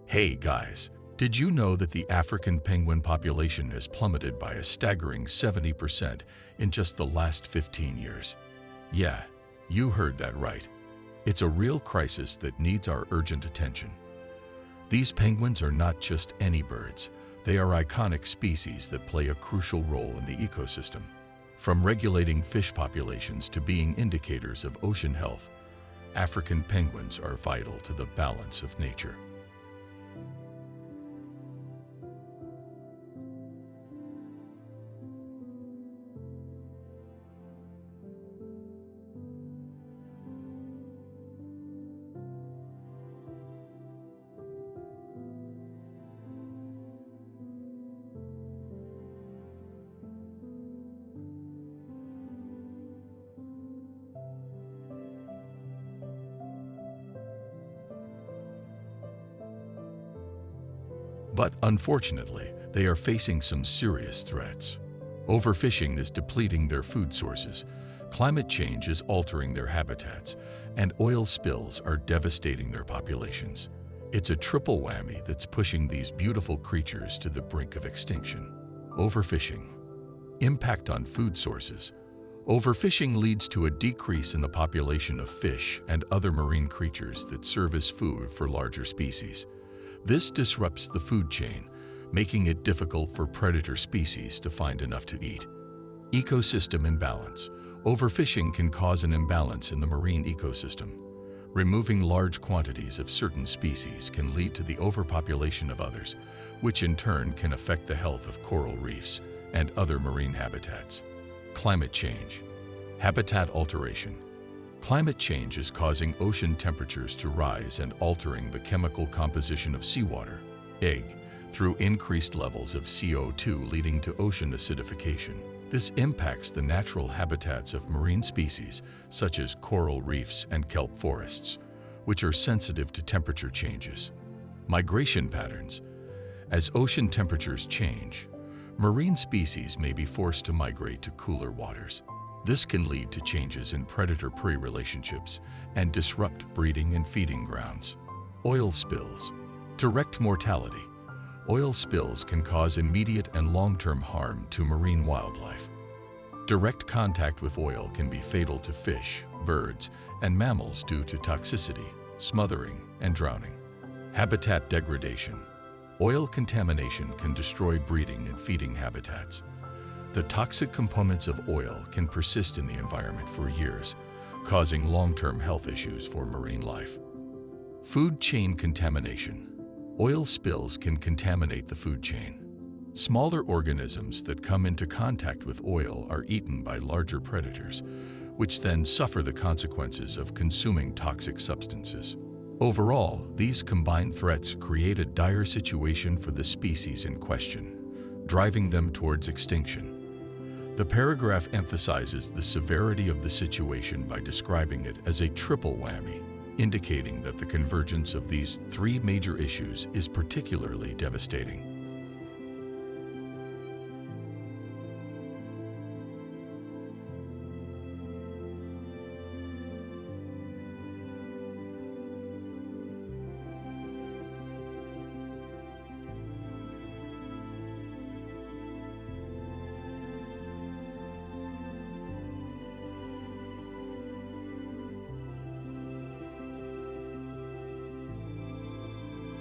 Hey guys, did you know that the African penguin population has plummeted by a staggering 70% in just the last 15 years? Yeah, you heard that right. It's a real crisis that needs our urgent attention. These penguins are not just any birds. They are iconic species that play a crucial role in the ecosystem. From regulating fish populations to being indicators of ocean health, African penguins are vital to the balance of nature. But unfortunately, they are facing some serious threats. Overfishing is depleting their food sources, climate change is altering their habitats, and oil spills are devastating their populations. It's a triple whammy that's pushing these beautiful creatures to the brink of extinction. Overfishing. Impact on food sources. Overfishing leads to a decrease in the population of fish and other marine creatures that serve as food for larger species. This disrupts the food chain, making it difficult for predator species to find enough to eat. Ecosystem imbalance. Overfishing can cause an imbalance in the marine ecosystem. Removing large quantities of certain species can lead to the overpopulation of others, which in turn can affect the health of coral reefs and other marine habitats. Climate change. Habitat alteration. Climate change is causing ocean temperatures to rise and altering the chemical composition of seawater, through increased levels of CO2 leading to ocean acidification. This impacts the natural habitats of marine species such as coral reefs and kelp forests, which are sensitive to temperature changes. Migration patterns. As ocean temperatures change, marine species may be forced to migrate to cooler waters. This can lead to changes in predator-prey relationships and disrupt breeding and feeding grounds. Oil spills. Direct mortality. Oil spills can cause immediate and long-term harm to marine wildlife. Direct contact with oil can be fatal to fish, birds, and mammals due to toxicity, smothering, and drowning. Habitat degradation. Oil contamination can destroy breeding and feeding habitats. The toxic components of oil can persist in the environment for years, causing long-term health issues for marine life. Food chain contamination. Oil spills can contaminate the food chain. Smaller organisms that come into contact with oil are eaten by larger predators, which then suffer the consequences of consuming toxic substances. Overall, these combined threats create a dire situation for the species in question, driving them towards extinction. The paragraph emphasizes the severity of the situation by describing it as a triple whammy, indicating that the convergence of these three major issues is particularly devastating.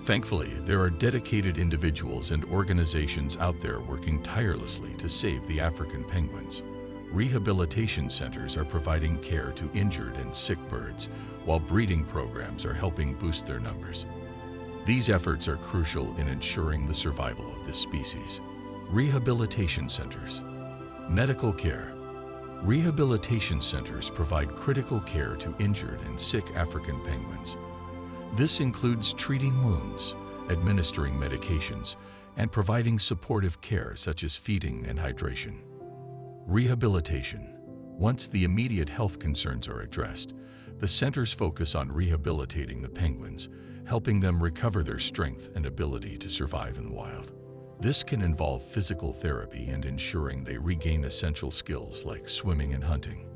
Thankfully, there are dedicated individuals and organizations out there working tirelessly to save the African penguins. Rehabilitation centers are providing care to injured and sick birds, while breeding programs are helping boost their numbers. These efforts are crucial in ensuring the survival of this species. Rehabilitation centers. Medical care. Rehabilitation centers provide critical care to injured and sick African penguins. This includes treating wounds, administering medications, and providing supportive care such as feeding and hydration. Rehabilitation. Once the immediate health concerns are addressed, the centers focus on rehabilitating the penguins, helping them recover their strength and ability to survive in the wild. This can involve physical therapy and ensuring they regain essential skills like swimming and hunting.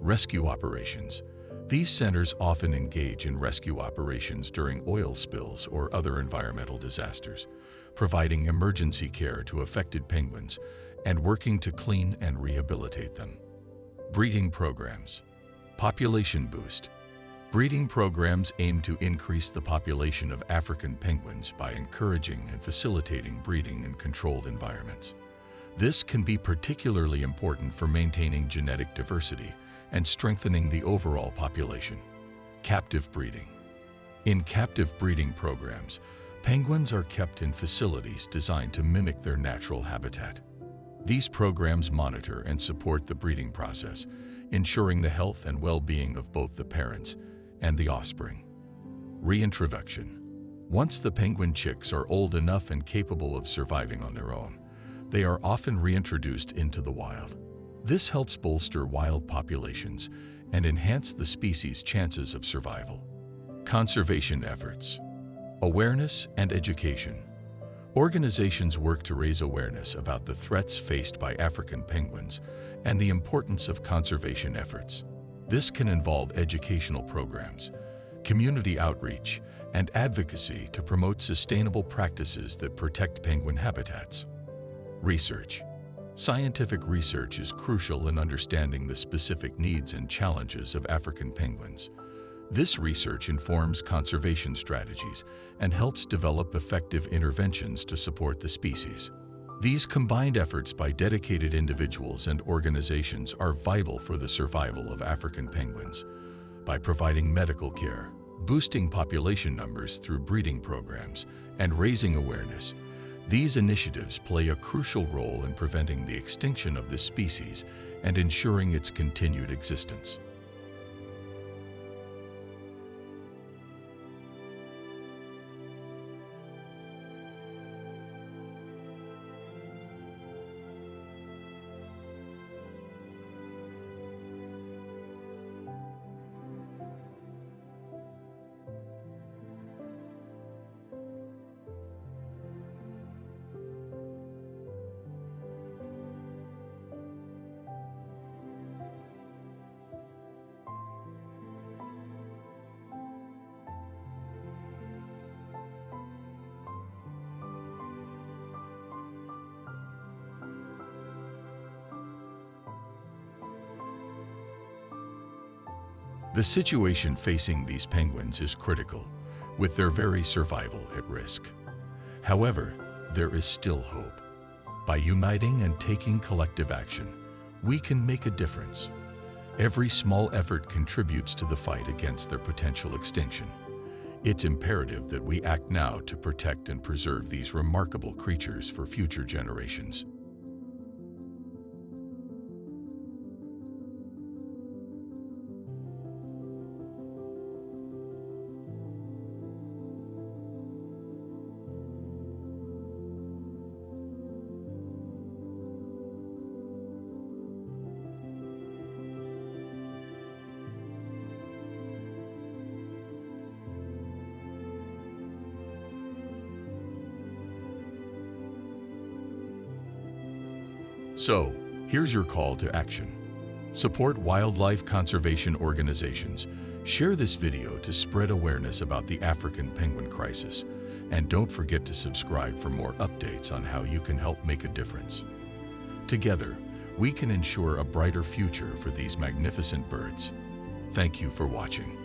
Rescue operations. These centers often engage in rescue operations during oil spills or other environmental disasters, providing emergency care to affected penguins and working to clean and rehabilitate them. Breeding programs. Population boost. Breeding programs aim to increase the population of African penguins by encouraging and facilitating breeding in controlled environments. This can be particularly important for maintaining genetic diversity and strengthening the overall population. Captive breeding. In captive breeding programs, penguins are kept in facilities designed to mimic their natural habitat. These programs monitor and support the breeding process, ensuring the health and well-being of both the parents and the offspring. Reintroduction. Once the penguin chicks are old enough and capable of surviving on their own, they are often reintroduced into the wild. This helps bolster wild populations and enhance the species' chances of survival. Conservation efforts. Awareness and education. Organizations work to raise awareness about the threats faced by African penguins and the importance of conservation efforts. This can involve educational programs, community outreach, and advocacy to promote sustainable practices that protect penguin habitats. Research. Scientific research is crucial in understanding the specific needs and challenges of African penguins. This research informs conservation strategies and helps develop effective interventions to support the species. These combined efforts by dedicated individuals and organizations are vital for the survival of African penguins. By providing medical care, boosting population numbers through breeding programs, and raising awareness, these initiatives play a crucial role in preventing the extinction of this species and ensuring its continued existence. The situation facing these penguins is critical, with their very survival at risk. However, there is still hope. By uniting and taking collective action, we can make a difference. Every small effort contributes to the fight against their potential extinction. It's imperative that we act now to protect and preserve these remarkable creatures for future generations. So, here's your call to action. Support wildlife conservation organizations. Share this video to spread awareness about the African penguin crisis. And don't forget to subscribe for more updates on how you can help make a difference. Together, we can ensure a brighter future for these magnificent birds. Thank you for watching.